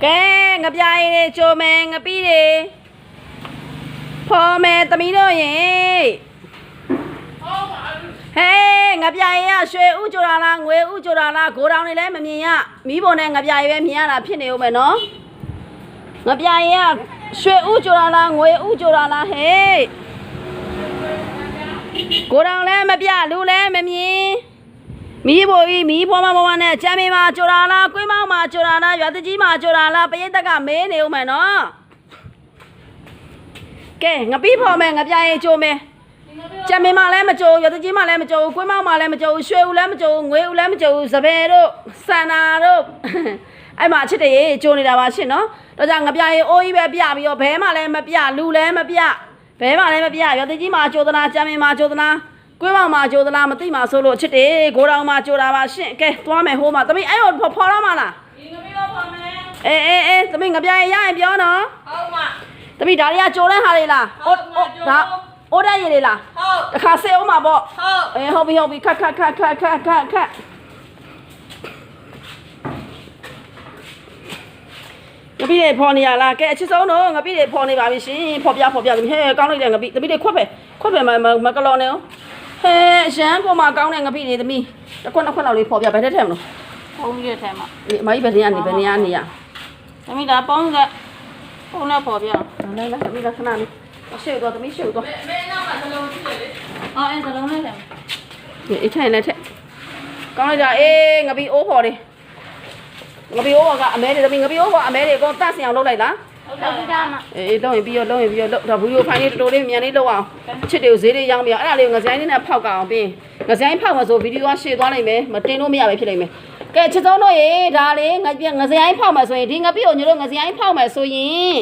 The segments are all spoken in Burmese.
ကဲငပြိုင်နေကြိုမယ်ငပိတွေဖော်မယ်သမီးတို့ရေဟေးငပြိုင်ရရွှေဥကြိုတာလားငွေဥကြိုတာလားဂိုးတောင်တွေလည်းမမြင်ရမီးပုံနဲ့ငပြိုင်ပဲမြင်ရတာဖြစ်နေဦးမယ်နော်ငပြိုင်ရရွှေဥကြိုတာလားငွေဥကြိုတာလားဟေးဂိုးတောင်လည်းမပြလူလည်းမမြင်မီးဘိုကြီးမီးဖွားမနဲ့ချမ်းမီမှာကြိုတာလားကွင်းမောင်းမှာကြိုတာလားရွာတကြီးမှာကြိုတာလားပရိသတ်ကမေးနေဦးမယ်နော်ကဲငပိဖော်မယ်ငပြိုင်ကြိုမယ်ချမ်းမီမှာလည်းမကြိုရွာတကြီးမှာလည်းမကြိုကွင်းမောင်းမှာလည်းမကြိုရွှေဦးလည်းမကြိုငွေဦးလည်းမကြိုစပယ်တို့စန္နာတို့အဲ့မှာချစ်တယ်ကြိုနေတာပါရှင်နော်တော့ကြငပြိုင်အိုးကြီးပဲပြပြီးတော့ဘဲမှလည်းမပြလူလည်းမပြဘဲမှလည်းမပြရွာတကြီးမှာကြိုသလားချမ်းမီမှာကြိုသလားကွင်းမောင်မှာကြိုသလားမသိမှာဆိုလို့ချစ်တယ်ဂိုးတောင်မှာကြိုတာပါရှင့်ကဲသွားမယ်ဟိုးမှာသမီးအဲ့ဟိုဖော်တော့မှာလားဒီငပိတော့ဖော်မယ်အေးသမီးငပြိုင်ရရင်ပြောနော်ဟုတ်ပါသမီးဒါတွေကကြိုတဲ့ဟာတွေလားဟုတ်ဒါအိုးတဲ့ရည်တွေလားဟုတ်တခါဆေးအောင်မှာပေါ့ဟုတ်ဟုတ်ပြီခတ်ငပိတွေဖော်နေရလားကဲအချစ်ဆုံးတော့ငပိတွေဖော်နေပါပြီရှင်ဖော်ပြသမီးဟဲ့ကောင်းလိုက်တယ်ငပိသမီးတွေခွက်ပဲမကလော်နေအောင်ဟဲ့ရန်ပေါ်မှာကောင်းတဲ့ငပိနေသမီးတစ်ခွက်လောက်လေးဖော်ပြဘယ်ထက်ထဲမလို့ပုံးရထဲမှာအမကြီးဘယ်နေရနေသမီးဒါပုံးကပုံးနဲ့ဖော်ပြလာသမီးကခဏလေးရှေ့တော့သမီးရှေ့တော့မဲနောက်မှာသလုံးကြည့်လေအော်အဲ့သလုံးနဲ့တယ်အေးထိုင်လက်ထက်ကောင်းလိုက်တာအေးငပိအိုးဖော်တယ်ငပိအိုးကအမဲတွေသမီးငပိအိုးကအမဲတွေအကုန်တတ်စင်အောင်လုပ်လိုက်လားဟုတ်ကဲ့မအေးလုံးရင်ပြီးတော့လုံးဒါဘူးရိုဖိုင်လေးတော်တော်လေးမြန်လေးလုပ်အောင်ချစ်တွေကိုဈေးလေးရောင်းပြအဲ့ဒါလေးကိုငစိုင်းလေးနဲ့ဖောက်ကအောင်ပြီးငစိုင်းဖောက်မှာဆိုဗီဒီယိုကရှေ့သွားနိုင်မယ်မတင်လို့မရပဲဖြစ်နိုင်မယ်ကဲချစ်စုံတို့ရေဒါလေးငစိုင်းဖောက်မှာဆိုရင်ဒီငပိကိုညတို့ငစိုင်းဖောက်မှာဆိုရင်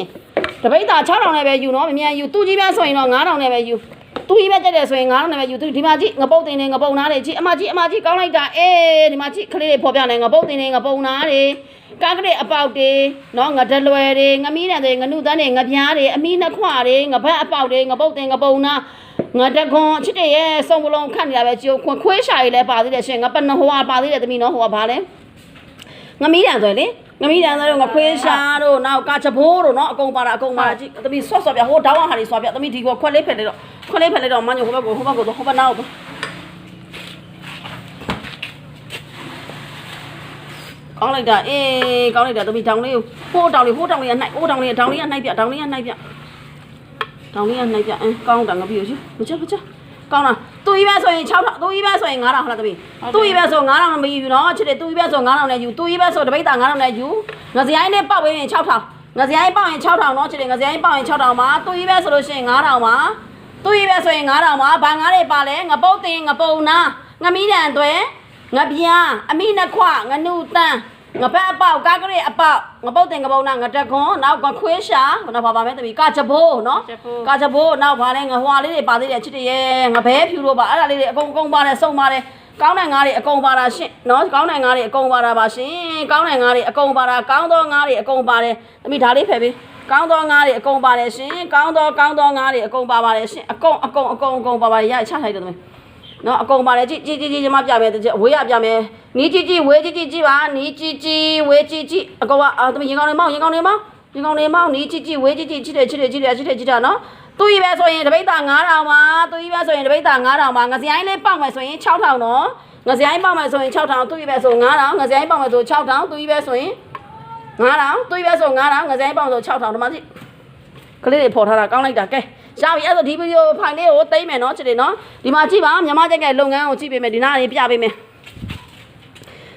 တပိတ်တာ6000နဲ့ပဲယူနော်မမြန်ယူသူကြီးပဲဆိုရင်တော့9000နဲ့ပဲယူသူကြီးပဲကြက်တယ်ဆိုရင်9000နဲ့ပဲယူဒီမှာကြည့်ငပုတ်တင်နေငပုတ်နားတွေကြည့်အမကြီးကောင်းလိုက်တာအေးဒီမှာကြည့်ကလေးတွေဖော်ပြနေငပုတ်တင်နေငပုတ်နားတွေကားကလေးအပေါက်တွေနော်ငဒလွယ်တွေငမီးနဲ့တွေငနုတန်းတွေငပြားတွေအမီးနှခွတွေငဘက်အပေါက်တွေငပုတ်တင်ငပုံနာငတခွန်ချစ်တဲ့ရဲ့စုံပလုံးခတ်နေရပဲကြိုခွေးရှာတွေလည်းပါသေးတယ်ရှင်ငပနဟိုပါသေးတယ်သမီးနော်ဟိုကဘာလဲငမီးတန်ဆိုလေငမီးတန်ဆိုတော့ငခွေးရှာတို့နောက်ကာချဘိုးတို့နော်အကုန်ပါတာကြည့်သမီးဆော့ပြဟိုတောင်းဟာတွေဆွာပြသမီးဒီကိုခွက်လေးဖက်လိုက်တော့မညိုဟိုဘက်နောက်ကောင်းလိုက်တာအေးကောင်းလိုက်တာသမီးတောင်းလေးကိုဟိုတောင်းလေးကနှိုက်တောင်းလေးကနှိုက်ပြကောင်းတာငါပြီးရမချက်ကောင်းတာသူကြီးပဲဆိုရင်6000သူကြီးပဲဆိုရင်9000ဟုတ်လားသမီးသူကြီးပဲဆို9000မယူနော်ချစ်တယ်သူကြီးပဲဆို9000နဲ့ယူသူကြီးပဲဆိုတပိတ်တာ9000နဲ့ယူငစရိုင်းနဲ့ပေါက်ပေးရင်6000ငစရိုင်းပေါက်ရင်6000နော်ချစ်တယ်ငစရိုင်းပေါက်ရင်6000ပါသူကြီးပဲဆိုလို့ရှိရင်9000ပါသူကြီးပဲဆိုရင်9000ပါဘာငါးတွေပါလဲငပုတ်တင်ငပုံနာငမီးတန်အသွဲငပြားအမိနှခွငနုတန်းငပတ်အပေါက်ကားကလေးအပေါက်ငပုတ်တင်ငပုံနာငတက်ခွန်နောက်ကခွေးရှာနောက်ပါမယ်သမီးကာချဘိုးနော်ကာချဘိုးနောက်ပါလဲငဟွာလေးတွေပါသေးတယ်ချစ်တယ်ရဲ့ငဘဲဖြူတို့ပါအဲ့ဒါလေးတွေအကုန်ပါတယ်စုံပါတယ်ကောင်းတဲ့ငါးတွေအကုန်ပါတာရှင်နော်ကောင်းတဲ့ငါးတွေအကုန်ပါတာပါရှင်ကောင်းတဲ့ငါးတွေအကုန်ပါတာကောင်းသောငါးတွေအကုန်ပါတယ်သမီးဒါလေးဖယ်ပေးကောင်းသောငါးတွေအကုန်ပါတယ်ရှင်ကောင်းသောငါးတွေအကုန်ပါပါတယ်ရှင်အကုန်ပါပါတယ်ရချလိုက်တယ်သမီးနော်အကုန်ပါတယ်ကြည့်ကျမပြမယ်ဝေးရပြမယ်နီးကြည့်ဝေးကြည့်ပါနီးကြည့်ဝေးကြည့်အကောင်ကသမီးရင်ကောင်းနေမောင်းနီးကြည့်ဝေးကြည့်ချစ်တယ်နော်သူကြီးပဲဆိုရင်တပိတ်တာ9000ပါသူကြီးပဲဆိုရင်တပိတ်တာ9000ပါငစရိုင်းလေးပေါက်မယ်ဆိုရင်6000နော်ငစရိုင်းပေါက်မယ်ဆိုရင်6000သူကြီးပဲဆို9000ငစရိုင်းပေါက်မယ်ဆို6000သူကြီးပဲဆိုရင်9000သူကြီးပဲဆို9000ငစရိုင်းပေါက်ဆို6000ဒီမှာကြည့်ကလေးတွေဖော်ထားတာကောင်းလိုက်တာကဲရပြီအဲ့ဆိုဒီဗီဒီယိုဖိုင်လေးကိုသိမ်းမယ်နော်ချစ်တယ်နော်ဒီမှာကြည့်ပါမြန်မာကျက်ကလုပ်ငန်းကိုကြည့်ပေးမယ်ဒီနားလေးပြပေးမယ်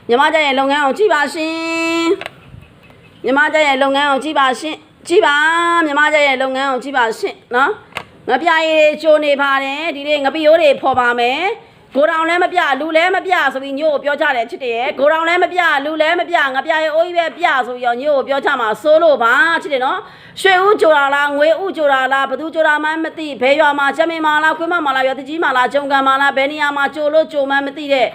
မြန်မာကျက်ရဲ့လုပ်ငန်းကိုကြည့်ပါရှင်မြန်မာကျက်ရဲ့လုပ်ငန်းကိုကြည့်ပါရှင်ကြည့်ပါမြန်မာကျက်ရဲ့လုပ်ငန်းကိုကြည့်ပါရှင်နော်ငပြားရည်ချိုးနေပါတယ်ဒီနေ့ငပိရိုးတွေဖော်ပါမယ်ဂိုတောင်လည်းမပြလူလည်းမပြဆိုပြီးညို့ကိုပြောကြတယ်ချစ်တယ်ဂိုတောင်လည်းမပြလူလည်းမပြငပြားရည်အိုးကြီးပဲပြဆိုပြီးညို့ကိုပြောကြမှာစိုးလို့ပါချစ်တယ်နော်ရွှေဥကြိုတာလားငွေဥကြိုတာလားဘသူကြိုတာမှမသိဘယ်ရွာမှာချက်မင်းမာလားခွေးမမာလားရွာတကြီးမာလားဂျုံကန်မာလားဘယ်နေရာမှာကြိုလို့ကြိုမှမသိတဲ့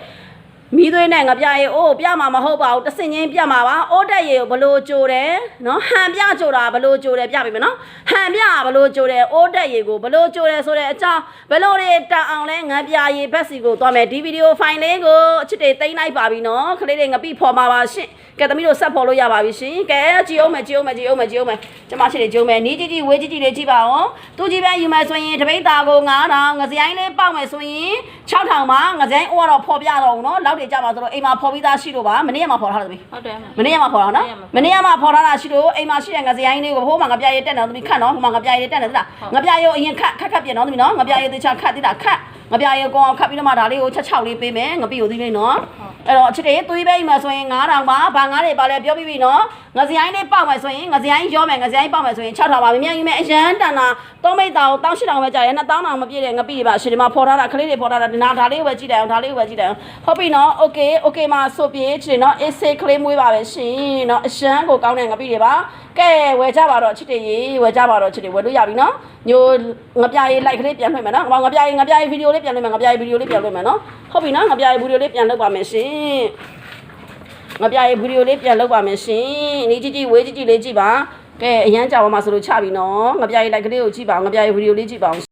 မီးသွေးနဲ့ငပြရေအိုးပြမှာမဟုတ်ပါဘူးတဆင်ချင်းပြမှာပါအိုးတက်ရေကိုဘလို့ကြိုတယ်နော်ဟန်ပြကြိုတာဘလို့ကြိုတယ်ပြပြီမယ်နော်ဟန်ပြဘလို့ကြိုတယ်အိုးတက်ရေကိုဘလို့ကြိုတယ်ဆိုတဲ့အကြောင်းဘလို့တွေတန်အောင်လဲငပြရေဘက်စီကိုသွားမယ်ဒီဗီဒီယိုဖိုင်လေးကိုအချစ်တွေသိမ်းလိုက်ပါပြီနော်ခလေးတွေငပိဖော်မှာပါရှင်ကဲသမီးတို့ဆက်ဖော်လို့ရပါပြီရှင်ကဲကြည့်အောင်မယ်ကျမချစ်တွေကြည့်မယ်နီးကြီးဝေးကြီးလေးကြည့်ပါဦးသူကြီးပဲယူမယ်ဆိုရင်တပိတ်သားကို9000ငစရိုင်းလေးပေါက်မယ်ဆိုရင်6000ပါငစရိုင်းအိုးကတော့ဖော်ပြတော့ဦးနော်လောက်တွေကြပါဆိုတော့အိမ်မှာဖော်ပြီးသားရှိလို့ပါမနေ့ကမှဖော်ထားတယ်သမီးဟုတ်တယ်မနေ့ကမှဖော်ထားနော်မနေ့ကမှဖော်ထားတာရှိလို့အိမ်မှာရှိတဲ့ငစရိုင်းလေးကိုဟိုမှာငပြရေတက်တယ်သမီးခတ်နော်ဟိုမှာငပြရေတက်တယ်သလားငပြရေကိုအရင်ခတ်ပြနော်သမီးနော်ငပြရေသေချာခတ်သေးတာခတ်ငပြရေကောခတ်ပြီးတော့မှဒါလေးကိုချက်6လေးပေးမယ်ငပိကိုသိနေနော်အဲ့တော့ချစ်တွေသွေးပဲမှာဆိုရင်9000ပါဘာငါးတွေပါလဲပြောပြီးပြီနော်ငစရိုင်းလေးပေါက်မယ်ဆိုရင်ငစရိုင်းရောမယ်ငစရိုင်းပေါက်မယ်ဆိုရင်6000ပါမြန်ယူမယ်အရန်တန်တာ3မိတ်တာကို18000ပဲကြာတယ်2000တောင်မပြည့်တဲ့ငပိတွေပါရှင်ဒီမှာဖော်ထားတာခလေးတွေဖော်ထားတာဒီနာဒါလေးကိုပဲကြည့်တယ်အောင်ဒါလေးကိုပဲကြည့်တယ်ဟုတ်ပြီနော်โอเคမှာဆိုပြေးချင်နော်အေးစေးကလေးမွေးပါပဲရှင်နော်အရန်ကိုကောင်းတဲ့ငပိတွေပါကဲဝယ်ကြပါတော့ချစ်တွေရေဝယ်ကြပါတော့ချစ်တွေဝယ်လို့ရပြီနော်ညိုငပြရေလိုက်ကလေးပြန်လွှင့်မယ်နော်ငပြရေဗီဒီယိုလေးပြန်လွှင့်မယ်ငပြရေဗီဒီယိုလေးပြန်လွှင့်မယ်နော်ဟုတ်ပြီနော်ငပြရေဗီဒီယိုလေးပြန်လုပ်ပါမယ်ရှင်ငပြရေဗီဒီယိုလေးပြန်လုပ်ပါမယ်ရှင်နီးကြီးဝေးကြီးလေးကြည့်ပါကဲအရန်ကြောင်ပါမှာဆိုလို့ချပြီနော်ငပြရေလိုက်ကလေးကိုကြည့်ပါငပြရေဗီဒီယိုလေးကြည့်ပါ